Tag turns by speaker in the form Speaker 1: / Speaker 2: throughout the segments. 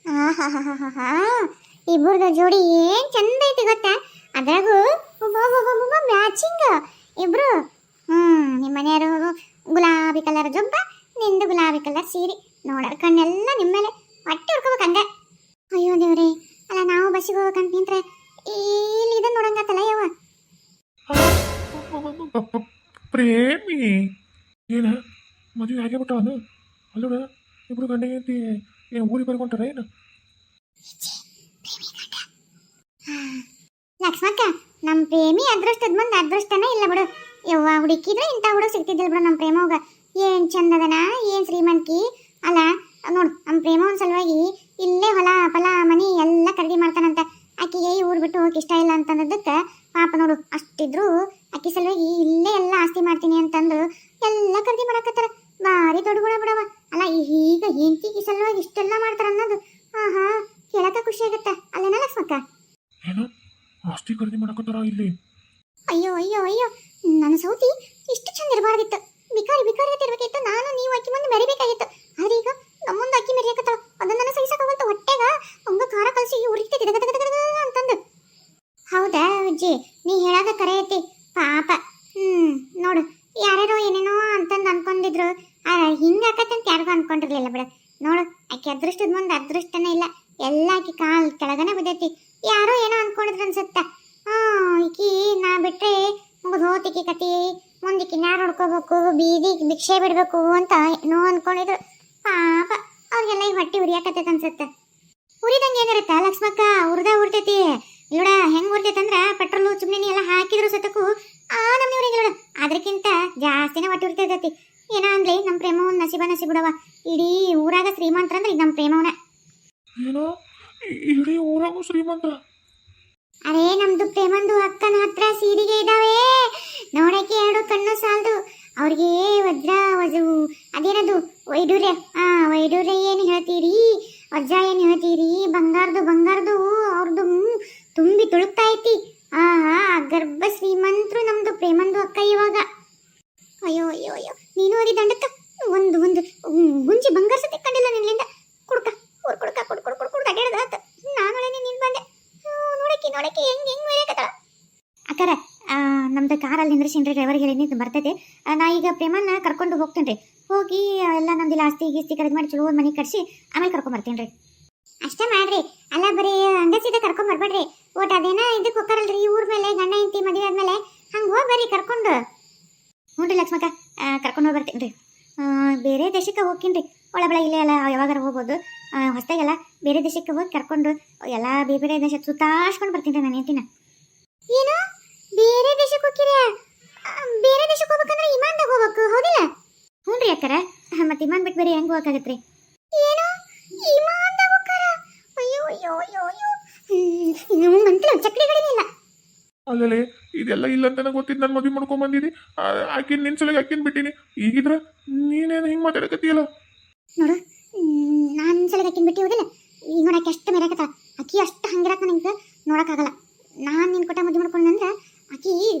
Speaker 1: ಆಹಾಹಾಹಾಹಾ ಇಬ್ಬರದ ಜೋಡಿ ಏನ್ ಚಂದ ಐತಿ ಗೊತ್ತಾ. ಅದ್ರಾಗೂ ಮ್ಯಾಚಿಂಗ್ ಇಬ್ರು. ನಿಮ್ಮ ಮನೆಯವರು ಗುಲಾಬಿ ಕಲರ್ ಜೊಬ್ಬ, ನಿಂದು ಗುಲಾಬಿ ಕಲರ್ ಸೀರೆ. ನೋಡೋರ ಕಣ್ಣೆಲ್ಲ ನಿಮ್ಮ ಮೇಲೆ ಹೊಟ್ಟೆ ಹುಡ್ಕೋಬೇಕಂದೆ. ಅಯ್ಯೋ ದೇವ್ರಿ, ಅಲ್ಲ ನಾವು ಬಸ್ಸಿಗೆ ಹೋಗ್ಬೇಕಂತ ನಿಂತ್ರೆ ಇಲ್ಲಿ ಇದನ್ನ ನೋಡಂಗತ್ತಲ್ಲ ಯವ್ವ.
Speaker 2: ಪ್ರೇಮಿ ಏನ ಮದುವೆ ಆಗೇ ಬಿಟ್ಟವನು ಅಲ್ಲೋಡ. ಇಬ್ರು ಗಂಡಗೆ ಐತಿ ಏನು ಊರಿಗೆ ಬರ್ಕೊಂತಾರ ಏನು?
Speaker 1: ಲಕ್ಷ್ಮಕ್ಕ, ನಮ್ಮ ಪ್ರೇಮಿ ಅದೃಷ್ಟದ ಮುಂದೆ ಅದೃಷ್ಟನೇ ಇಲ್ಲ ಬಿಡು ಯವ್ವ. ಹುಡುಕಿದ್ರೆ ಇಂಥ ಹುಡುಗ ಸಿಗ್ತಿದ್ದಿಲ್ಲ ಬಿಡು. ನಮ್ಮ ಪ್ರೇಮ ಹೋಗ ಏನ್ ಚಂದದನ, ಏನ್ ಶ್ರೀಮಂತಿಕೆ ಅಲ್ಲ. ನೋಡು ನಮ್ಮ ಪ್ರೇಮ ಒಂದ್ ಸಲುವಾಗಿ ಇಲ್ಲೇ ಹೊಲ ಫಲ ಮನಿ ಎಲ್ಲ ಖರೀದಿ ಮಾಡ್ತಾನಂತ. ಆಕಿಗೆ ಈ ಊರ್ ಬಿಟ್ಟು ಹೋಗಕ್ಕೆ ಇಷ್ಟ ಇಲ್ಲ ಅಂತಂದಕ್ಕೆ ಪಾಪ ನೋಡು, ಅಷ್ಟಿದ್ರು ಆಕಿ ಸಲುವಾಗಿ ಇಲ್ಲೇ ಎಲ್ಲ ಆಸ್ತಿ ಮಾಡ್ತೀನಿ ಅಂತಂದು ಎಲ್ಲ ಖರೀದಿ ಮಾಡಕತ್ತಾರ. ಭಾರಿ ದೊಡ್ಡ ಗುಣ ಬಿಡವ. ಅಲ್ಲ ಈಗ ಹೆಂಡತಿಗೆ ಸಲುವಾಗಿ ಇಷ್ಟೆಲ್ಲ ಮಾಡ್ತಾರ ಅನ್ನೋದು ಆಹಾ ಕೇಳಕ ಖುಷಿ ಆಗುತ್ತೆ ಅಲ್ಲೇನ ಲಕ್ಷ್ಮಕ್ಕ?
Speaker 2: ಏನು ಆಸ್ತಿ ಖರೀದಿ ಮಾಡಕತ್ತಾರ ಇಲ್ಲಿ?
Speaker 1: ಅಯ್ಯೋ ಅಯ್ಯೋ ಅಯ್ಯೋ, ನನ್ನ ಸೌತಿ ಇಷ್ಟು ಚಂದ ಇರಬಾರ್ದಿತ್ತು. ಬಿಕಾರಿ ಬಿಕಾರಿ ಅಂತ ಇರ್ಬೇಕಿತ್ತು. ನಾನು ನೀವು ಅಕ್ಕಿ ಮುಂದೆ ಮೆರಿಬೇಕಾಗಿತ್ತು. ಆದ್ರೆ ಈಗ ನಮ್ಮ ಮುಂದೆ ಅಕ್ಕಿ ಮೆರಿಯಕತ್ತಾಳ. ಅದನ್ನ ನನ್ನ ಸಹಿಸಕ್ಕಾಗಂತ ಹೊಟ್ಟೆಗ ಹಂಗ ಖಾರ ಕಲಸಿ ಉರಿತೈತಿ ಅಂತಂದು. ಹೌದಾ ಅಜ್ಜಿ, ನೀ ಹೇಳೋದ ಕರೆ ಐತಿ ಪಾಪ. ನೋಡು, ಯಾರ್ಯಾರೋ ಏನೇನೋ ಅಂತಂದು ಅನ್ಕೊಂಡಿದ್ರು. ಹಿಂಗ ಆಕತ್ತಂತ ಯಾರಿಗೂ ಅನ್ಕೊಂಡಿರ್ಲಿಲ್ಲ ಬಿಡ. ನೋಡು, ಆಕಿ ಅದೃಷ್ಟದ ಮುಂದೆ ಅದೃಷ್ಟನೇ ಇಲ್ಲ. ಎಲ್ಲ ಆಕಿ ಕಾಲ್ ಕೆಳಗನೆ ಬಿದ್ದೈತಿ. ಯಾರೋ ಏನೋ ಅನ್ಕೊಂಡಿದ್ರು ಅನ್ಸುತ್ತ. ಈಕಿ ನಾ ಬಿಟ್ರೆ ಮುಗಿದು ಹೋತಿಕಿ ಕತಿ, ಮುಂದಿಕ್ಕಿ ಯಾರು ನೋಡ್ಕೋಬೇಕು, ಬೀದಿ ಭಿಕ್ಷೆ ಬಿಡ್ಬೇಕು ಅಂತ ಏನೋ ಅನ್ಕೊಂಡಿದ್ರು. ಪಾಪ ಅವ್ರಿಗೆಲ್ಲ ಈಗ ಹೊಟ್ಟೆ ಉರಿಯಾಕತ್ತೈತೆ ಅನ್ಸುತ್ತೆ. ಉರಿದಂಗೆ ಏನಿರುತ್ತ ಲಕ್ಷ್ಮಕ್ಕ? ಉರಿತೈತಿ ಇಲ್ಲೋಡ. ಹೆಂಗ್ ಉರಿತೈತೆ ಅಂದ್ರ ಪೆಟ್ರೋಲು ಚುಮ್ನಿ ಎಲ್ಲ ಹಾಕಿದ್ರು ಸತಕ್ಕೂ ನಮ್ನಿ ಊರಿಗೆ ಇಲ್ಲೋಡ ಅದಕ್ಕಿಂತ ಜಾಸ್ತಿನೇ ಹೊಟ್ಟೆ ಉರಿತೈತಿ. ಏನೋ ಅನ್ಲಿ, ನಮ್ಮ ಪ್ರೇಮ ಒಂದು ನಸೀಬ ಬಿಡವ. ಇಡೀ ಊರಾಗ ಶ್ರೀಮಂತರ ಅಂದ್ರೆ ಈಗ ನಮ್ಮ ಪ್ರೇಮವನ.
Speaker 2: ಏನೋ ಇಡೀ ಊರಾಗೂ ಶ್ರೀಮಂತ?
Speaker 1: ಅರೇ ನಮ್ದು ಪ್ರೇಮಂದು ಅಕ್ಕನ ಹತ್ರ ಸೀರೆಗೆ ಇದಾವೆ ನೋಡಕ್ಕೆ, ಎರಡು ಕಣ್ಣು ಸಾಲದು. ಅವ್ರಿಗೆ ವಜ್ರ ಅದೇನದು ವೈಡೂರ್ಯ. ವೈಡೂರ್ಯ ಏನು ಹೇಳ್ತೀರಿ, ವಜ್ರ ಏನು ಹೇಳ್ತೀರಿ, ಬಂಗಾರದು ಅವ್ರದ್ದು ತುಂಬಿ ತುಳುಕ್ತಾ ಐತಿ. ಗರ್ಭ ಶ್ರೀಮಂತರು ನಮ್ದು ಪ್ರೇಮಂದು ಅಕ್ಕ ಇವಾಗ. ಅಯ್ಯೋ ಅಯ್ಯೋ ಅಯ್ಯೋ, ನೀನು ಹೋಗಿ ದಂಡಕ್ಕ ಒಂದು ಗುಂಜಿ ಬಂಗಾರ ಸತಿ ಕಂಡಿಲ್ಲ ನಿನ್ನಿಂದ. ಕುಡ್ಕ ಅಡ್ಯಾಡದ ನಾನು ನೀನ್ ಬಂದೆ. ನೋಡಕ್ಕೆ ಹೆಂಗ್ ಬೇಕತ್ತಳ ಅಕ್ಕರ. ನಮ್ದು ಕಾರಲ್ಲಿ ನಿಂದ್ರಿಸಿನ್ರಿ, ಡ್ರೈವರ್ಗೆ ಹೇಳಿ ಬರ್ತೈತೆ. ನಾ ಈಗ ಪ್ರೇಮನ್ನ ಕರ್ಕೊಂಡು ಹೋಗ್ತೇನ್ರಿ. ಹೋಗಿ ಎಲ್ಲ ನಮ್ದಿಲ್ಲ ಆಸ್ತಿ ಗೀಸ್ತಿ ಖರೀದಿ ಮಾಡಿ ಚಲೋ ಮನೆ ಕಟ್ಸಿ ಆಮೇಲೆ ಕರ್ಕೊಂಡ್ ಬರ್ತೇನ್ರಿ. ಅಷ್ಟೇ ಮಾಡ್ರಿ. ಅಲ್ಲ ಬರೀ ಅಂಗಸಿದ ಕರ್ಕೊಂಡ್ ಬರ್ಬೇಡ್ರಿ. ಒಟ್ಟು ಅದೇನ ಇದಕ್ಕೆ ಹೋಗ್ತಾರಲ್ರಿ ಈ ಊರ್ ಮೇಲೆ, ಗಂಡ ಹೆಂಡತಿ ಮದುವೆ ಆದ್ಮೇಲೆ ಹಂಗ ಹೋಗಿ ಬರ್ರಿ ಕರ್ಕೊಂಡು. ಹ್ಞೂ ಲಕ್ಷ್ಮಕ್ಕ, ಕರ್ಕೊಂಡು ಹೋಗಿ ಬರ್ತೇನ್ರಿ. ಬೇರೆ ದೇಶಕ್ಕೆ ಹೋಗ್ತೀನಿ. ಒಳಬಳ ಇಲ್ಲೇ ಎಲ್ಲ ಯಾವಾಗಾರ ಹೋಗ್ಬೋದು. ಹೊಸದಾಗೆಲ್ಲ ಬೇರೆ ದೇಶಕ್ಕೆ ಹೋಗಿ ಕರ್ಕೊಂಡು ಎಲ್ಲ ಬೇರೆ ದೇಶ ಸುತ್ತಾಡ್ಸ್ಕೊಂಡು ಬರ್ತೀನಿ ನಾನು ಹೇಳ್ತೀನ. ಏನು ಬೇರೆ ದೇಶಕ್ಕೆ ಹೋಗ್ತೀರಾ? ಬೇರೆ ದೇಶಕ್ಕೆ ಹೋಗ್ಬೇಕಂದ್ರೆ ಇಮಾನ್ದಾಗ ಹೋಗ್ಬೇಕು, ಹೌದಿಲ್ಲ? ಹ್ಞೂ ರೀ ಅಕ್ಕರ. ಮತ್ತೆ ಇಮಾನ್ ಬಿಟ್ಟು ಬೇರೆ ಹೆಂಗೆ ಹೋಗಕ್ಕಾಗತ್ರಿ? ಏನು ಇಮಾನ್ದಾಗ ಹೋಗ್ತಾರ? ಅಯ್ಯೋ ಅಯ್ಯೋ ಅಯ್ಯೋ ಅಯ್ಯೋ, ಮಂತ್ಲ ಚಕ್ರಿಗಳೇನಿಲ್ಲ
Speaker 2: ಅಲ್ಲೇ. ಇದೆಲ್ಲ ಇಲ್ಲ ಅಂತ ನನಗೆ ಗೊತ್ತಿದ್ದು. ನಾನು ಮದುವೆ ಮಾಡ್ಕೊಂಡ್ ಬಂದಿದ್ದಿ, ಆಕಿನ ನಿನ್ ಸಲಗ ಆಕಿನ ಬಿಟ್ಟಿನಿ. ಈಗಿದ್ರ ನೀನೇನು ಹಿಂಗೆ ಮಾತಾಡಕತ್ತೀಯಲ್ಲ?
Speaker 1: ನೋಡು, ನಾನು ಸಲಗ ಆಕಿನ ಬಿಟ್ಟು ಹೋದಿಲ್ಲ. ಈಗ ನೋಡಕ್ಕೆ ಅಷ್ಟು ಮೆರಕತ್ತ. ಅಕ್ಕಿ ಅಷ್ಟು ಹಂಗಿರಕ್ಕ ನಿಂಗೆ ನೋಡೋಕ್ಕಾಗಲ್ಲ. ನಾನು ನಿನ್ನ ಕೊಟ್ಟ ಮದುವೆ ಮಾಡ್ಕೊಂಡ್ರೆ ಆಕಿ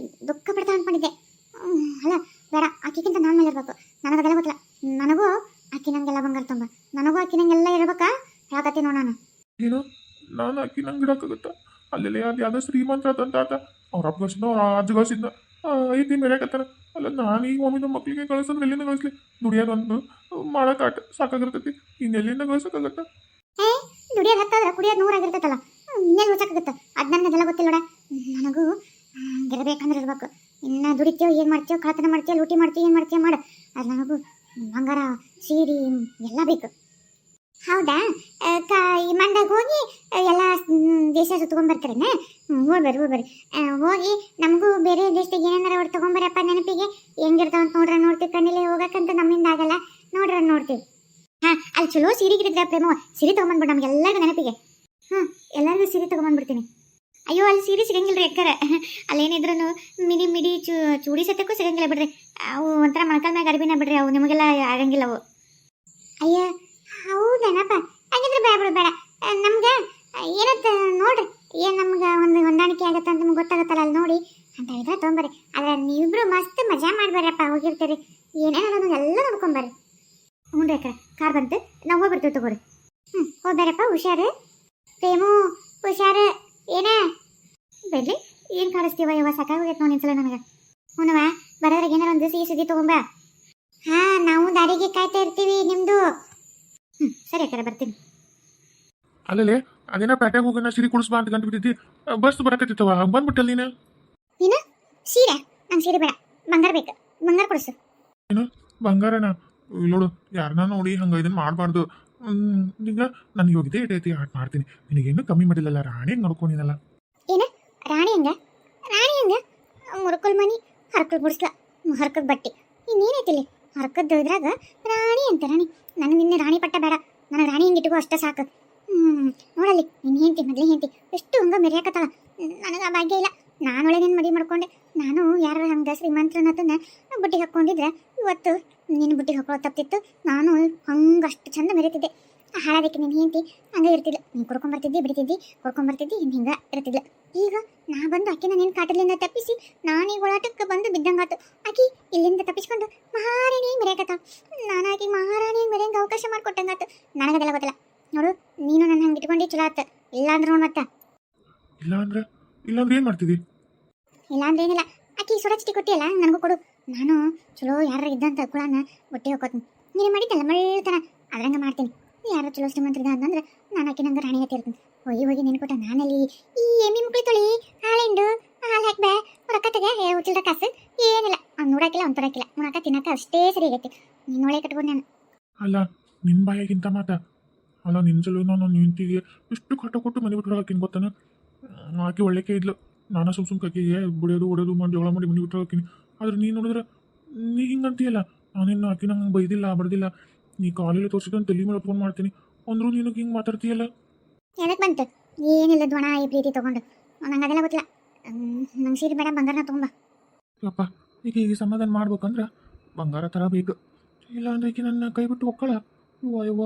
Speaker 1: ದುಃಖ ಪಡ್ತಾ ಅನ್ಕೊಂಡಿದ್ದೆ. ಅಲ್ಲ ಬೇಡ, ಆಕಿಗಿಂತ ನಾನು ಮೇಲೆ ಇರ್ಬೇಕು. ನನಗದೆಲ್ಲ ಗೊತ್ತಿಲ್ಲ. ನನಗೂ ಆಕಿ ನಂಗೆಲ್ಲ ಬಂಗಾರ ತುಂಬ, ನನಗೂ ಆಕಿ ನಂಗೆಲ್ಲ ಇರ್ಬೇಕಾ ಹೇಳಕತ್ತಿ ನೋಡು ನಾನು.
Speaker 2: ಏನು ನಾನು ಆಕಿ ನಂಗೆ ಇಡಕ್ಕಾಗತ್ತ? ಅಲ್ಲೆಲ್ಲ ಅದು ಯಾವ್ದೋ ಶ್ರೀಮಂತ ಆತ ಅವ್ರ ಅಪ್ಪ ಅವ್ರ ಅಜ್ಜ ಐತಿ ಮೇರೆಕತ್ತಾರ. ಅಲ್ಲ ನಾನು ಈಗ ಒಮ್ಮೆ ನಮ್ಮ ಮಕ್ಳಿಗೆ ಕಳ್ಸಂದ್ರೆ ಎಲ್ಲಿಂದ ಕಳಿಸ್ಲಿ? ದುಡಿಯೋದೊಂದು ಮಾಡೋಕ್ಕಾಟ ಸಾಕಾಗಿರ್ತೈತಿ. ಇನ್ನೆಲ್ಲಿಂದ ಕಳ್ಸೋಕ್ಕಾಗತ್ತ?
Speaker 1: ದುಡಿಯೋದು ಹತ್ತಾದ್ರೆ ಕುಡಿಯೋದು 100 ಆಗಿರ್ತೈತಲ್ಲ, ಇನ್ನೆಲ್ಲಿ ಹೋಗಕ್ಕಾಗತ್ತ? ಅದು ನನಗೆಲ್ಲ ಗೊತ್ತಿಲ್ಲ ನೋಡ. ನನಗೂ ಗಿರಬೇಕಂದ್ರೆ ಇರ್ಬೇಕು. ಇನ್ನು ದುಡಿತೀವೋ ಏನು ಮಾಡ್ತೀವೋ, ಕಳತನ ಮಾಡ್ತೀವೋ, ಲೂಟಿ ಮಾಡ್ತೀವಿ, ಏನು ಮಾಡ್ತೀವೋ ಮಾಡು. ಅದು ನನಗೂ ಬಂಗಾರ ಸೀರೆ ಎಲ್ಲ ಬೇಕು. ಹೌದಾ? ಈ ಮಂದಾಗ ಹೋಗಿ ಎಲ್ಲ ದೇಶ ಸುತ್ಕೊಂಡ್ಬರ್ತಾರೇನ? ಹೋಗ್ಬರ್ರಿ ಹೋಗಿ ನಮಗೂ ಬೇರೆ ದೇಶದಾಗ ಏನಾರ ಅವ್ರು ತೊಗೊಂಬರಪ್ಪ ನೆನಪಿಗೆ. ಹೆಂಗಿರ್ತಾವ ಅಂತ ನೋಡ್ತೀವಿ. ಕಣ್ಣಿಲೆ ಹೋಗಕ್ಕಂತ ನಮ್ಮಿಂದ ಆಗಲ್ಲ. ನೋಡ್ತೀವಿ. ಅಲ್ಲಿ ಚಲೋ ಸೀರೆ ಗಿರಿದ್ರೆ ಪ್ರೇಮ ಸೀರೆ ತೊಗೊಂಬಂದ್ಬಿಟ್ಟು ನಮ್ಗೆಲ್ಲರಿಗೂ ನೆನಪಿಗೆ. ಎಲ್ಲರಿಗೂ ಸೀರೆ ತೊಗೊಂಬಂದ್ಬಿಡ್ತೀನಿ. ಅಯ್ಯೋ, ಅಲ್ಲಿ ಸೀರೆ ಸಿಗಂಗಿಲ್ಲ ರೀ ಅಕ್ಕರ. ಅಲ್ಲೇನಿದ್ರು ಮಿಡಿ ಚೂಡಿ ಸತ್ಯಕ್ಕೂ ಸಿಗಂಗಿಲ್ಲ ಬಿಡ್ರಿ. ಅವು ಒಂಥರ ಮಳಕಾಲ ಮ್ಯಾಗ ಅರ್ಬಿನ ಬಿಡ್ರಿ. ಅವು ನಿಮಗೆಲ್ಲ ಆಗಂಗಿಲ್ಲ ಅವು. ಅಯ್ಯ ಹೌದೇನಪ್ಪ? ಹಾಗಿದ್ರೆ ಬೇಡ. ನಮ್ಗೆ ಏನತ್ತ ನೋಡ್ರಿ, ಏನು ನಮ್ಗೆ ಒಂದು ಹೊಂದಾಣಿಕೆ ಆಗತ್ತೆ ಅಂತ ನಮ್ಗೆ ಗೊತ್ತಾಗತ್ತಲ್ಲ. ಅಲ್ಲಿ ನೋಡಿ ಅಂತ ಹೇಳಿದ್ರೆ ತೊಗೊಂಬರ್ರಿ. ಆದ್ರೆ ನೀವಿಬ್ರು ಮಸ್ತ್ ಮಜಾ ಮಾಡ್ಬಾರಪ್ಪ. ಹೋಗಿರ್ತೀರಿ, ಏನೇನೋ ಎಲ್ಲ ನೋಡ್ಕೊಂಬರ್ರಿ. ಹ್ಞೂ ರೀ ಅಕ್ಕ, ಕಾರ್ ಬಂತು, ನಾವು ಹೋಗ್ಬಿಡ್ತೀವಿ ತಗೋರಿ. ಹೋಗ್ಬೇರಪ್ಪ. ಬಾರಪ್ಪ ಹುಷಾರು. ಪ್ರೇಮು ಹುಷಾರು. ಏನ ಬರ್ಲಿ ಏನು ಕಾಡಿಸ್ತೀವ ಯವ್ವ, ಸಾಕಾಗೋಗೈತೆ ನೋಡಿ ನಿನ್ಸಲ ನನಗೆ. ಹುನವ ಬರೋದ್ರಾಗ ಏನಾರ ಒಂದು ಸಿಹಿ ಸುದ್ದಿ ತಗೊಂಬ. ಹಾ ನಾವು ದಾರಿಗೆ ಕಾಯ್ತಾ ಇರ್ತೀವಿ ನಿಮ್ದು. ಸರಿ ಅಕ್ಕಾರ ಬರ್ತೀನಿ.
Speaker 2: ಅಲ್ಲೇ ಅದೇನ ಪ್ಯಾಟ್ಯಾಗ ಹೋಗೋಣ ಸಿರಿ ಕುಡಿಸ್ಬಾ ಅಂತ ಗಂಟು ಬಿದ್ದಿದ್ದಿ, ಬಸ್ ಬರಕತ್ತಿತ್ತವ ಬಂದ್ಬಿಟ್ಟಲ್ಲ ನೀನು.
Speaker 1: ನೀನು ಸೀರೆ? ನಂಗೆ ಸೀರೆ ಬೇಡ, ಬಂಗಾರ ಬೇಕು. ಬಂಗಾರ ಕೊಡಿಸು.
Speaker 2: ಏನು ಬಂಗಾರನ? ನೋಡು ಯಾರನ್ನ ನೋಡಿ ಹಂಗೆ ಇದನ್ನ ಮಾಡಬಾರ್ದು. ಈಗ ನನಗೆ ಇವಾಗ ಇದೇ ಐತಿ ಆಟ ಮಾಡ್ತೀನಿ. ನಿನಗೇನು ಕಮ್ಮಿ ಮಾಡಿಲ್ಲಲ್ಲ, ರಾಣಿ ಹೆಂಗೆ ನೋಡ್ಕೊಂಡಿನಲ್ಲ.
Speaker 1: ಏನ ರಾಣಿ ಹಂಗ? ರಾಣಿ ಹಂಗ? ಮುರುಕಲ್ ಮನಿ ಹರ್ಕಲ್ ಬಿಡಿಸ್ಲ, ಹರ್ಕದ ಬಟ್ಟೆ ಇನ್ನೇನೈತಿಲ್ಲಿ ಹರ್ಕದ್ದು ಇದ್ರಾಗ ರಾಣಿ ಅಂತ. ರಾಣಿ ನನಗೆ ನಿನ್ನೆ ರಾಣಿ ಪಟ್ಟ ಬೇಡ, ನನಗೆ ರಾಣಿ ಹಿಂಗೆ ಇಟ್ಕೋ ಅಷ್ಟೇ ಸಾಕು. ನೋಡಲ್ಲಿ ನೀನು ಹೆಂಡ್ತಿ ಮೊದಲೇ ಹೆಂಡ್ತಿ ಎಷ್ಟು ಹಂಗ ಮೆರೆಯಾಕತ್ತಾಳ. ನನಗೆ ಆ ಭಾಗ್ಯ ಇಲ್ಲ. ನಾನು ಒಳ್ಳೆ ನಿನ್ನ ಮದುವೆ ಮಾಡ್ಕೊಂಡೆ. ನಾನು ಯಾರು ಹಂಗೆ ಶ್ರೀಮಂತರನ್ನತನ್ನ ಬುಟ್ಟಿಗೆ ಹಾಕ್ಕೊಂಡಿದ್ರೆ ಇವತ್ತು ನಿನ್ನ ಬುಟ್ಟಿಗೆ ಹಾಕೊಳ್ಳೋ ತಪ್ಪಿತ್ತು. ನಾನು ಹಂಗೆ ಅಷ್ಟು ಚಂದ ಮೆರೀತಿದ್ದೆ. ಹಾಳಾದಕ್ಕೆ ನಿನ್ನ ಹೆಂಡ್ತಿ ಹಂಗೆ ಇರ್ತಿದ್ಲು. ನೀನು ಕೊಡ್ಕೊಂಬರ್ತಿದ್ದಿ ಬಿಡ್ತಿದ್ದಿ, ಕೊಡ್ಕೊಂಬರ್ತಿದ್ದಿ ಇನ್ನು ಹಿಂಗೆ ಇರ್ತಿದ್ಲು. ಈಗ ನಾ ಬಂದು ಆಕಿನ ನಿನ್ನ ಕಾಟಲಿಂದ ತಪ್ಪಿಸಿ ನಾನೀಗ ಒಳಾಟಕ್ಕೆ ಬಂದು ಬಿದ್ದಂಗಾತು. ಆಕಿ ಇಲ್ಲಿಂದ ತಪ್ಪಿಸ್ಕೊಂಡು ಮಹಾರಾಣಿ ಮೆರೆಯಕತ್ತ. ನಾನು ಆಕಿ ಮಹಾರಾಣಿ ಮೆರೆಯಂಗೆ ಅವಕಾಶ ಮಾಡಿಕೊಟ್ಟಂಗಾತು. ನನಗದೆಲ್ಲ ಗೊತ್ತಿಲ್ಲ. ನೋಡು ನೀನು ನನ್ನ ಹಂಗೆ ಇಟ್ಕೊಂಡು ಚಲೋ ಆತ. ಇಲ್ಲಾಂದ್ರೆ ನೋಡು ಮತ್ತೆ.
Speaker 2: ಇಲ್ಲಾಂದ್ರೆ ಏನು ಮಾಡ್ತಿದ್ದಿ?
Speaker 1: ಇಲ್ಲಾಂದ್ರೆ ಏನಿಲ್ಲ, ಆಕಿ ಸುರಚಿಟಿ ಕೊಟ್ಟಿಯಲ್ಲ ನನಗೂ ಕೊಡು. ನಾನು ಚಲೋ ಯಾರು ಇದ್ದಂತ ಕುಳನ ಹೊಟ್ಟೆ ಹೋಗ್ಕೋತೀನಿ. ನೀನು ಮಾಡಿದ್ದಲ್ಲ ಮಳ್ತನ ಅದ್ರಂಗೆ ಮಾಡ್ತೀನಿ. ಯಾರು ಚಲೋ ಶ್ರೀಮಂತರಿದ ಅಂತಂದ್ರೆ ನಾನು ಆಕಿ ನಂಗೆ ರಾಣಿ ಇರ್ತೀನಿ. ಹೋಗಿ ನೀನು ಕೊಟ್ಟ ನಾನಲ್ಲಿ ಈ ಎಮ್ಮಿ ಮುಕ್ಳಿ ತೊಳಿ ಹಾಳೆಂಡು ಹಾಲು ಹಾಕ್ಬೇ ರೊಕ್ಕ ತೆಗೆ ಉಚಿಲ್ರ ಕಾಸು ಏನಿಲ್ಲ. ಅವ್ನು ನೋಡಾಕಿಲ್ಲ ಅವ್ನು ತೊಡಾಕಿಲ್ಲ, ನೋಡಾಕ ತಿನ್ನಕ ಅಷ್ಟೇ ಸರಿ ಆಗೈತಿ. ನೀನು ಒಳ್ಳೆ ಕಟ್ಬೋದು ನಾನು.
Speaker 2: ಅಲ್ಲ ನಿನ್ನ ಬಾಯಾಗಿಂತ ಮಾತಾ ಅಲ್ಲ, ನಿನ್ನ ಸಲ ನಾನು ನಿಂತಿಗೆ ಎಷ್ಟು ಕಟ್ಟ ಕೊಟ್ಟು ಮನೆ ಬಿಟ್ಟು ಹಾಕಿನ ಗೊತ್ತಾನ. ಆಕೆ ಒಳ್ಳೆಕೆ ಇದ್ಲು. ನಾನು ಸುಮ್ ಕಾಕಿಗೆ ಬಿಡೋದು ಹೊಡೋದು ಮಾಡಿ ಜಗಳ ಮಾಡಿ ಮನೆ ಬಿಟ್ಟು ಹಾಕಿನಿ. ಆದ್ರೆ ನೀನು ನೋಡಿದ್ರೆ ನೀ ಹಿಂಗೆ ಅಂತೀಯಲ್ಲ. ನಾನೇನು ಆಕೆ ನಂಗೆ ಬೈದಿಲ್ಲ ಬಡ್ದಿಲ್ಲ. ನೀ ಕಾಲೇಜಲ್ಲಿ ತೋರಿಸಿದ್ರೆ ತಲೆ ಮೇಲೆ ಫೋನ್ ಮಾಡ್ತೀನಿ ಅಂದರೂ ನೀನು ಹಿಂಗೆ ಮಾತಾಡ್ತೀಯಲ್ಲ.
Speaker 1: ಏನಕ್ಕೆ ಬಂತು? ಏನಿಲ್ಲ ದ್ವಣ ಈ ಪ್ರೀತಿ ತೊಗೊಂಡು ನಂಗೆ ಅದೆಲ್ಲ ಗೊತ್ತಿಲ್ಲ. ನಂಗೆ ಸೀರೆ ಬೇಡ, ಬಂಗಾರನ ತೊಗೊಂಬ.
Speaker 2: ಯಪ್ಪ ಈಗ ಸಮಾಧಾನ ಮಾಡ್ಬೇಕಂದ್ರೆ ಬಂಗಾರ ಥರ ಬೇಕು. ಇಲ್ಲ ಅಂದ್ರೆ ಈಗ ನನ್ನ ಕೈ ಬಿಟ್ಟು ಒಕ್ಕಳ. ಯವ್ವ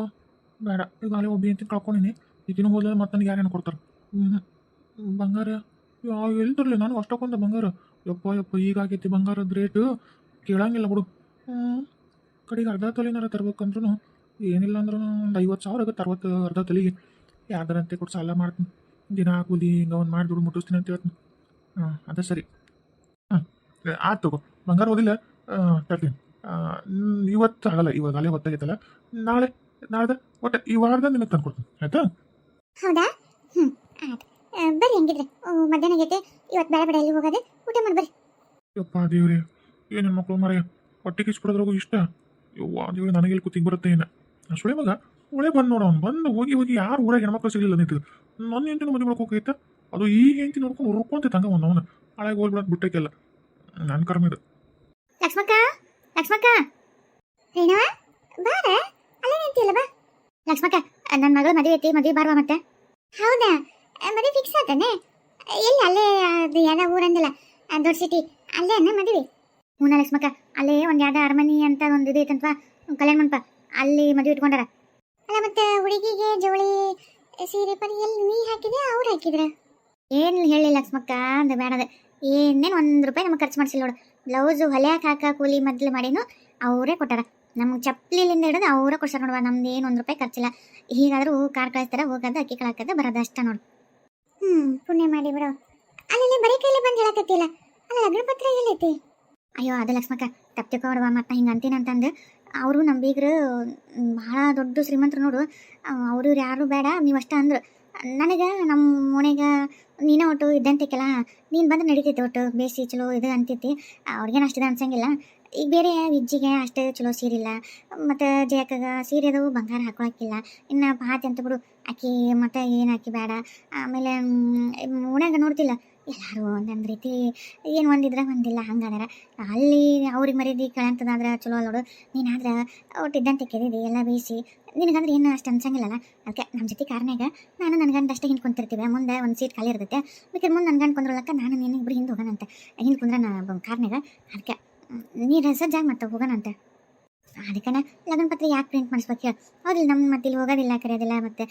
Speaker 2: ಬೇಡ. ಈಗ ಅಲ್ಲೇ ಒಬ್ಬಿ ಅಂತ ಕಳ್ಕೊಂಡಿನಿ. ಈಗಿನ ಹೋದ್ರೆ ಮತ್ತೆ ನನಗೆ ಯಾರೇನು ಕೊಡ್ತಾರೆ? ಬಂಗಾರ ಎಲ್ಲಿ ತರಲಿ ನಾನು ಅಷ್ಟಕ್ಕೊಂದ ಬಂಗಾರ. ಯಪ್ಪ ಈಗಾಗೈತಿ ಬಂಗಾರದ ರೇಟು ಕೇಳಂಗಿಲ್ಲ ಬಿಡು. ಕಡೆಗೆ ಅರ್ಧ ತೊಲಿನಾರ ತರ್ಬೇಕಂದ್ರೂ ಏನಿಲ್ಲ ಅಂದ್ರೂ ಒಂದು 50,000 ಆಗುತ್ತೆ. ಅರ್ಧ ತೊಲಿಗೆ ಯಾರ್ದಾರಂತೆ ಕೊಟ್ಟು ಸಾಲ ಮಾಡ್ತೀನಿ. ದಿನ ಕೂಲಿ ಹಿಂಗೆ ಒಂದು ಮಾಡಿ ದುಡ್ಡು ಮುಟ್ಟಿಸ್ತೀನಿ ಅಂತ ಹೇಳ್ತೀನಿ. ಅದೇ ಸರಿ. ಆಯ್ತು ತಗೋ, ಬಂಗಾರ ಓದಿಲ್ಲ ತರ್ತೀನಿ. ಇವತ್ತು ಆಗಲ್ಲ, ಇವಾಗ ಅಲ್ಲೇ ಹೊತ್ತಾಗೈತಲ್ಲ. ನಾಳೆ ಒಟ್ಟು ಈ ವಾರದಾಗ ನಿನಗೆ ತಂದು ಕೊಡ್ತೀನಿ ಆಯ್ತಾ?
Speaker 1: ಹೌದಾ? ಆಯ್ತು ಬರ್ರಿ. ಹೆಂಗಿದ್ರೆ ಮಧ್ಯಾಹ್ನ ಆಗೈತೆ. ಇವತ್ತು ಬೇಡ ಎಲ್ಲಿ ಹೋಗೋದೆ, ಊಟ ಮಾಡಿ ಬರ್ರಿ.
Speaker 2: ಯಪ್ಪ ದೇವ್ರಿ, ಏನೇನು ಮಕ್ಕಳು ಮರ ಹೊಟ್ಟೆ ಕಿಚ್ಕೊಡೋದ್ರಾಗೂ ಇಷ್ಟ. ಯವ್ವ ದೇವ್ರಿ, ನನಗೆಲ್ಲಿ ಕೂತಿಗೆ ಬರುತ್ತೆ ಏನ. ಸುಳಿ ಮಗ ಒಳ್ಳೆ ಬಂದು ನೋಡ. ಅವ್ನು ಬಂದು ಹೋಗಿ ಯಾರು ಊರಾಗ ಹೆಣ್ಮಕ್ಳು ಸಿಗಲಿಲ್ಲ ನಿಂತಿದ್ದು. ನನ್ನ ಹೆಂಡತಿನ ಮದುವೆ ಮಾಡ್ಕೋಕೈತೆ. ಅದು ಈ ಹೆಂಡತಿ ನೋಡ್ಕೊಂಡು ಹುರ್ಕೊಂತೈತೆ ಹಂಗ ಅವನು ಹಳೆಗೆ ಹೋಗ್ಬಿಡೋದು ಬಿಟ್ಟೈಕೆಲ್ಲ. ನನ್ನ ಕರ್ಮ ಇದು.
Speaker 1: ಲಕ್ಷ್ಮಕ್ಕ ರೇಣವ ಬಾರ, ಅಲ್ಲೇ ನಿಂತಿಲ್ಲ ಬಾ. ಲಕ್ಷ್ಮಕ್ಕ ನನ್ನ ಮಗಳು ಮದುವೆ ಐತಿ, ಮದುವೆ ಬಾರ್ವಾ ಮತ್ತೆ. ಹೌದಾ? ಮದುವೆ ಫಿಕ್ಸ್ ಆತಾನೆ? ಎಲ್ಲಿ ಅಲ್ಲೇ ಅದು ಯಾವ್ದೋ ಊರಂದಿಲ್ಲ ದೊಡ್ಡ ಸಿಟಿ ಅಲ್ಲೇ ಅನ್ನ ಮದುವೆ? ಹೂನ ಲಕ್ಷ್ಮಕ್ಕ, ಅಲ್ಲೇ ಒಂದು ಯಾವ್ದೋ ಅರಮನೆ ಅಂತ ಒಂದು ಇದು ಐತಂತ ಕಲ್ಯಾಣ ಮಂಟಪ, ಅಲ್ಲಿ ಮದುವೆ ಇಟ್ಕೊಂಡಾರ. ಅಲ್ಲ ಮತ್ತೆ ಹುಡುಗಿಗೆ ಜವಳಿ ಸೀರೆ ಪರಿ ಎಲ್ಲಿ ನೀ ಹಾಕಿದೆ ಅವ್ರು ಹಾಕಿದ್ರ? ಏನು ಹೇಳಿ ಲಕ್ಷ್ಮಕ್ಕ ಅಂದ ಬೇಡದ. ಏನೇನು ₹1 ನಮಗೆ ಖರ್ಚು ಮಾಡಿಸಿಲ್ಲ ನೋಡು. ಬ್ಲೌಸು ಹೊಲ್ಯಾಕ ಹಾಕ ಕೂಲಿ ಮೊದಲು ಮಾಡೇನು ಅವರೇ ಕೊಟ್ಟಾರ. ನಮ್ಗೆ ಚಪ್ಪಲಿಲಿಂದ ಹಿಡಿದು ಅವರೇ ಕೊಡ್ಸಾರ ನೋಡುವ. ನಮ್ದು ಏನು ₹1 ಖರ್ಚಿಲ್ಲ. ಹೀಗಾದ್ರೂ ಕಾರ್ ಕಳಿಸ್ತಾರ, ಹೋಗೋದು ಅಕ್ಕಿ ಕಳಾಕದ ಬರೋದು ಅಷ್ಟ ನೋಡು. ಪುಣ್ಯ ಮಾಡಿ ಬಿಡು. ಅಲ್ಲೇ ಬರೀ ಕೈಲಿ ಬಂದು ಹೇಳಕತ್ತಿಲ್ಲ. ಅಲ್ಲ ಲಗ್ನ ಪತ್ರ ಎಲ್ಲೈತಿ? ಅಯ್ಯೋ ಅದು ಲಕ್ಷ್ಮಕ್ಕ ತಪ್ಪಿಕೊಡುವ ಮತ್ತೆ ಹಿಂಗೆ ಅಂತೀನಿ ಅಂತಂದು ಅವರು ನಮ್ಮ ಬೀಗರು ಭಾಳ ದೊಡ್ಡ ಶ್ರೀಮಂತರು ನೋಡು. ಅವರು ಯಾರು ಬೇಡ ನೀವು ಅಷ್ಟ ಅಂದರು. ನನಗೆ ನಮ್ಮ ಮನೆಗೆ ನೀನೇ ಒಟ್ಟು ಇದ್ದಂತಕ್ಕೆಲ್ಲ ನೀನು ಬಂದು ನಡೀತೈತೆ. ಒಟ್ಟು ಬೇಸಿ ಚಲೋ ಇದು ಅಂತೈತಿ. ಅವ್ರಿಗೇನು ಅಷ್ಟಿದೆ ಅನ್ಸಂಗಿಲ್ಲ. ಈಗ ಬೇರೆ ವಿಜ್ಜಿಗೆ ಅಷ್ಟೇ ಚಲೋ ಸೀರೆ ಇಲ್ಲ. ಮತ್ತು ಜಯಕಾಗ ಸೀರೆ ಅದು ಬಂಗಾರ ಹಾಕೊಳಕ್ಕಿಲ್ಲ. ಇನ್ನು ಪಾತಿ ಅಂತ ಬಿಡು, ಆಕಿ ಮತ್ತು ಏನು ಆಕಿ ಬೇಡ. ಆಮೇಲೆ ಓಣ್ಯಾಗ ನೋಡ್ತಿಲ್ಲ ಎಲ್ಲರೂ ಒಂದೊಂದು ರೀತಿ ಏನು ಒಂದಿದ್ರೆ ಒಂದಿಲ್ಲ ಹಂಗಾದ್ರೆ. ಅಲ್ಲಿ ಅವ್ರಿಗೆ ಮರ್ಯಾದೆ ಕಳಂತದಾದ್ರೆ ಚಲೋ ನೋಡು. ನೀನಾದ್ರೆ ಒಟ್ಟಿದ್ದಂತೆ ಕೆರಿದಿ ಎಲ್ಲ ಬೇಯಿಸಿ ನಿನಗಂದ್ರೆ ಏನು ಅಷ್ಟು ಅನ್ಸಂಗಿಲ್ಲಲ್ಲ. ಅದಕ್ಕೆ ನಮ್ಮ ಜೊತೆ ಕಾರ್ನಾಗ ನಾನು ನನ್ನ ಗಂಡ ಅಷ್ಟೇ ಹಿಂದೆ ಕುಂತಿರ್ತೀವಿ. ಮುಂದೆ ಒಂದು ಸೀಟ್ ಖಾಲಿ ಇರ್ತೈತೆ. ಬೇಕಾದ್ರೆ ಮುಂದೆ ನನ್ನ ಗಂಡು ಕುಂದ್ರಲಕ್ಕ ನಾನು ನೀನು ಇಬ್ಬರು ಹಿಂದೆ ಹೋಗೋಣಂತೆ. ಹಿಂದೆ ಕುಂದ್ರೆ ಕಾರ್ನಾಗ. ಅದಕ್ಕೆ ನೀರು ಸಜ್ಜಾಗಿ ಮತ್ತೆ ಹೋಗೋಣಂತೆ. ಅದಕ್ಕೆ ಲಗ್ನ ಪತ್ರ ಯಾಕೆ ಪ್ರಿಂಟ್ ಮಾಡಿಸ್ಬೇಕು ಹೇಳಿ? ಹೌದಿಲ್ಲ, ನಮ್ಮ ಮತ್ತೆ ಇಲ್ಲಿ ಹೋಗೋದಿಲ್ಲ ಕರೆಯೋದಿಲ್ಲ. ಮತ್ತು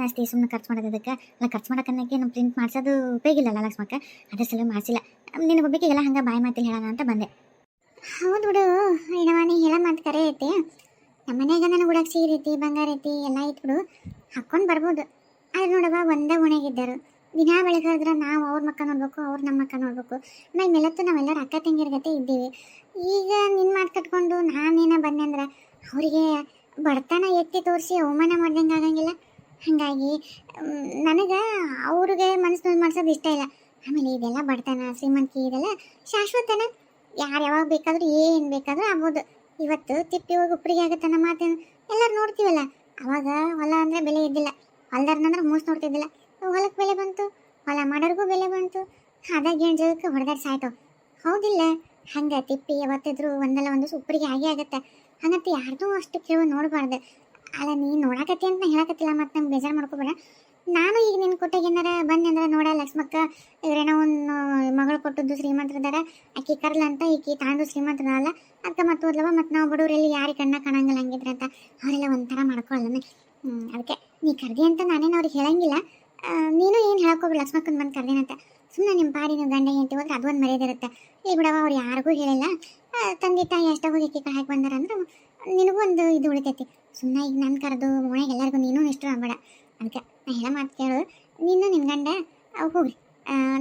Speaker 1: ಆಸ್ತಿ ಸುಮ್ಮನೆ ಖರ್ಚು ಮಾಡೋದಕ್ಕೆ ಅಲ್ಲ. ಖರ್ಚು ಮಾಡೋಕ್ಕನ್ನಕ್ಕೆ ನಮ್ಮ ಪ್ರಿಂಟ್ ಮಾಡಿಸೋದು ಉಪಯೋಗಿಲ್ಲಲ್ಲ ಲಕ್ಷ್ಮಕ್ಕ. ಅದ್ರ ಸಲ ಮಾಡಿಸಿಲ್ಲ. ನಿನಗೆ ಒಬ್ಬಕ್ಕೆಲ್ಲ ಹಂಗೆ ಬಾಯಿ ಮಾತಿಲ್ಲ ಹೇಳೋಣ ಅಂತ ಬಂದೆ. ಹೌದು ಬಿಡು ಏನವ, ನೀ ಹೇಳೋ ಮಾತು ಕರೆ ಐತಿ. ನಮ್ಮ ಮನ್ಯಾಗ ನನಗೆ ಉಡಕ್ಕೆ ಸೀರೆ ಐತಿ, ಬಂಗಾರ ಐತಿ, ಎಲ್ಲ ಐತಿ ಬಿಡು. ಹಾಕ್ಕೊಂಡು ಬರ್ಬೋದು. ಆದ್ರೆ ನೋಡವ್ವ ಒಂದೇ ಓಣೆಗಿದ್ದರು ದಿನಾ ಬೆಳಗಾದ್ರೆ ನಾವು ಅವ್ರ ಮಕ್ಕ ನೋಡ್ಬೇಕು, ಅವ್ರು ನಮ್ಮ ಮಕ್ಕ ನೋಡ್ಬೇಕು. ಆಮೇಲೆ ಮೇಲತ್ತು ನಾವೆಲ್ಲರೂ ಅಕ್ಕ ತಂಗಿಯರ ಗತೆ ಇದ್ದೀವಿ. ಈಗ ನಿನ್ನ ಮಾತು ಕಟ್ಕೊಂಡು ನಾನೇನ ಬಂದೆ ಅಂದ್ರೆ ಅವರಿಗೆ ಬಡತನ ಎತ್ತಿ ತೋರಿಸಿ ಅವಮಾನ ಮಾಡ್ದಂಗೆ ಆಗಂಗಿಲ್ಲ. ಹಾಗಾಗಿ ನನಗೆ ಅವ್ರಿಗೆ ಮನಸ್ಸು ಮಾಡ್ಸೋದು ಇಷ್ಟ ಇಲ್ಲ. ಆಮೇಲೆ ಇದೆಲ್ಲ ಬಡತನ ಶ್ರೀಮಂತಿಕೆ ಇದೆಲ್ಲ ಶಾಶ್ವತನ, ಯಾರು ಯಾವಾಗ ಬೇಕಾದ್ರೂ ಏನು ಬೇಕಾದ್ರೂ ಆಗ್ಬೋದು. ಇವತ್ತು ತಿಪ್ಪಿ ಹೋಗಿ ಉಪ್ಪರಿಗೆ ಆಗುತ್ತೆ ನಮ್ಮ ಮಾತೇನು ಎಲ್ಲರೂ ನೋಡ್ತೀವಲ್ಲ. ಅವಾಗ ಹೊಲ ಅಂದರೆ ಬೆಲೆ ಇದ್ದಿಲ್ಲ, ಹೊಲ್ದಾರ್ನಂದ್ರೆ ಮೂಸ್ ನೋಡ್ತಿದ್ದಿಲ್ಲ. ಹೊಲಕ್ಕೆ ಬೆಲೆ ಬಂತು, ಹೊಲ ಮಾಡೋರ್ಗೂ ಬೆಲೆ ಬಂತು. ಅದಾಗ ಜಗಕ್ಕೆ ಹೊಡೆದಾಡ್ ಸಾಯ್ತವ, ಹೌದಿಲ್ಲ? ಹಂಗೆ ತಿಪ್ಪಿ ಯಾವತ್ತಿದ್ರು ಒಂದಲ್ಲ ಒಂದು ಉಪ್ಪರಿಗೆ ಆಗೇ ಆಗುತ್ತೆ. ಹಂಗಂತ ಯಾರ್ದೂ ಅಷ್ಟು ಕೇಳೋ ನೋಡಬಾರ್ದು. ಅಲ್ಲ ನೀನು ನೋಡಕತ್ತಿ ಅಂತ ನಾ ಹೇಳಕತ್ತಿಲ್ಲ, ಮತ್ತು ನಂಗೆ ಬೇಜಾರು ಮಾಡ್ಕೊಬೇಡ. ನಾನು ಈಗ ನಿನ್ನ ಕೊಟ್ಟಾಗ ಏನಾರ ಬಂದೆ ಅಂದ್ರೆ ನೋಡ ಲಕ್ಷ್ಮಕ್ಕ ಇವ್ರೇನೋ ಒಂದು ಮಗಳು ಕೊಟ್ಟದ್ದು ಶ್ರೀಮಂತರದಾರ, ಅಕ್ಕಿ ಕರ್ಲ ಅಂತ ಈಕಿ ತಾಂಡು ಶ್ರೀಮಂತರಲ್ಲ, ಅದಕ್ಕೆ ಮತ್ತೆ ಓದ್ಲವ ಮತ್ತು ನಾವು ಬಡವರೆಲ್ಲಿ ಯಾರಿಗೆ ಕಣ್ಣ ಕಾಣಂಗಿಲ್ಲ ಹಂಗಿದ್ರೆ ಅಂತ ಅವರೆಲ್ಲ ಒಂಥರ ಮಾಡ್ಕೊಳ್ಳೋಣ. ಅದಕ್ಕೆ ನೀ ಕರ್ದಿ ಅಂತ ನಾನೇನು ಅವ್ರಿಗೆ ಹೇಳಂಗಿಲ್ಲ. ನೀನು ಏನು ಹೇಳ್ಕೊಬ್ರು ಲಕ್ಷ್ಮಕ್ಕನ ಬಂದು ಕರ್ದೇನಂತ. ಸುಮ್ಮನೆ ನಿಮ್ಮ ಪಾಡಿನ ಗಂಡ ಹೆಂಡತಿ ಹೋದ್ರೆ ಅದೊಂದು ಮರ್ಯಾದಿರುತ್ತೆ. ಈ ಬಿಡವ ಅವ್ರು ಯಾರಿಗೂ ಹೇಳಿಲ್ಲ. ತಂದೆ ತಾಯಿ ಅಷ್ಟ ಹೋಗಿ ಅಕ್ಕಿ ಕಾಳು ಹಾಕಿ ಬಂದಾರ ಅಂದ್ರೆ ನಿನಗೂ ಒಂದು ಇದು ಉಳಿತೈತಿ. ಸುಮ್ಮನೆ ಈಗ ನನ್ನ ಕರೆದು ಮನೆಗೆ ಎಲ್ಲರಿಗೂ ನೀನು ಇಷ್ಟು ಆಗಬೇಡ. ಅದಕ್ಕೆ ನಾ ಹೇಳೋ ಮಾತು ಕೇಳು, ನೀನು ನಿನ್ನ ಗಂಡ ಹೋಗ್ರಿ.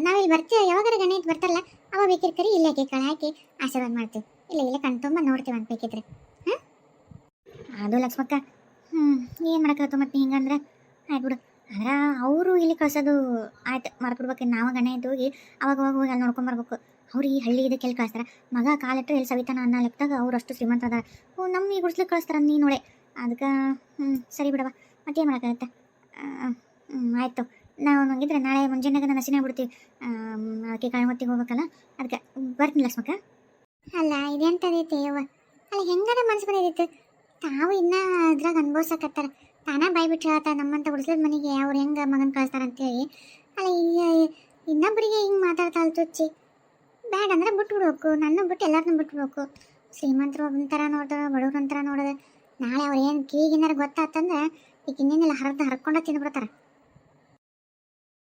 Speaker 1: ನಾವಿಲ್ಲಿ ಬರ್ತೀವಿ, ಯಾವಾಗಾರ ಗಂಡ ಇಟ್ಟು ಬರ್ತಾರಲ್ಲ ಅವ ಬೇಕಿರ್ಕರಿ ಇಲ್ಲೇ ಅಕ್ಕಿ ಕಾಳು ಹಾಕಿ ಆಶೀರ್ವಾದ ಮಾಡ್ತೀವಿ. ಇಲ್ಲೇ ಕಣ್ ತುಂಬ ನೋಡ್ತೀವಿ ಅಂತ ಬೇಕಿದ್ರೆ. ಹಾಂ ಅದು ಲಕ್ಷ್ಮಕ್ಕ ಏನು ಮಾಡಕತ್ತು ಮತ್ತೆ ಹಿಂಗಂದ್ರೆ ಆಯ್ತು ಬಿಡು. ಆದ್ರೆ ಅವರು ಇಲ್ಲಿ ಕಳ್ಸೋದು ಆಯ್ತು ಮಾಡ್ಕೊಡ್ಬೇಕು. ನಾವು ಗಂಡ ಇದ್ದು ಹೋಗಿ ಅವಾಗ ಹೋಗಿ ಅಲ್ಲಿ ನೋಡ್ಕೊಂಬರ್ಬೇಕು. ಅವ್ರು ಈ ಹಳ್ಳಿ ಇದಕ್ಕೆ ಎಲ್ಲಿ ಕಳಿಸ್ತಾರೆ? ಮಗ ಕಾಲಿಟ್ಟರೆ ಎಲ್ಲಿ ಸವಿತಾನ ಅನ್ನೋ ಲೆಕ್ಕದಾಗ ಅವ್ರು ಅಷ್ಟು ಶ್ರೀಮಂತ ಅದಾರ. ನಮ್ಮ ಈ ಗುಡ್ಸ್ಲಿಕ್ಕೆ ಕಳಿಸ್ತಾರ ನೀ ನೋಡೆ. ಅದಕ್ಕೆ ಸರಿ ಬಿಡವ, ಮತ್ತೇನು ಮಾಡೋಕ್ಕಾಗತ್ತೆ. ಆಯಿತು, ನಾವು ಹಂಗಿದ್ರೆ ನಾಳೆ ಮುಂಜಾನೆಗೆ ನಾನು ಹಸಿನೇ ಬಿಡ್ತೀವಿ. ಅಕ್ಕಿ ಕಾಳು ಹೊತ್ತಿಗೆ ಹೋಗ್ಬೇಕಲ್ಲ, ಅದಕ್ಕೆ ಬರ್ತೀನಿ ಲಕ್ಷ್ಮಕ್ಕ. ಅಲ್ಲ ಇದೆಂತದೈತಿ ಯವ್ವ, ಅಲ್ಲಿ ಹೆಂಗಾರ ಮನ್ಸು ಬಂದಿತ್ತು. ತಾವು ಇನ್ನೂ ಅದ್ರಾಗ ಅನ್ಭವ್ಸಕತ್ತಾರ. ತಾನ ಬಾಯ್ಬಿಟ್ಟು ಹೇಳ್ತಾ ನಮ್ಮಂತ ಗುಡಿಸ್ಲದ ಮನೆಗೆ ಅವ್ರು ಹೆಂಗೆ ಮಗನ ಕಳಿಸ್ತಾರಂತೇಳಿ. ಅಲ್ಲ ಈಗ ಇನ್ನೊಬ್ಬರಿಗೆ ಹಿಂಗೆ ಮಾತಾಡ್ತಾ ಚುಚ್ಚಿ ಬ್ಯಾಡ ಅಂದ್ರೆ ಬಿಟ್ಬಿಡ್ಬೇಕು. ನನ್ನ ಬಿಟ್ಟು ಎಲ್ಲರನ್ನೂ ಬಿಟ್ಬಿಡ್ಬೇಕು. ಶ್ರೀಮಂತರು ಒಂಥರ ನೋಡ್ದ, ಬಡವ್ರು ಒಂಥರ ನೋಡಿದೆ. ನಾಳೆ ಅವ್ರು ಏನು ಕೀಗಿನಾರ ಗೊತ್ತಾತಂದ್ರೆ ಈಗ ಇನ್ನೇನೆಲ್ಲ ಹರ್ಕೊಂಡ ತಿಂದ್ಬಿಡ್ತಾರೆ.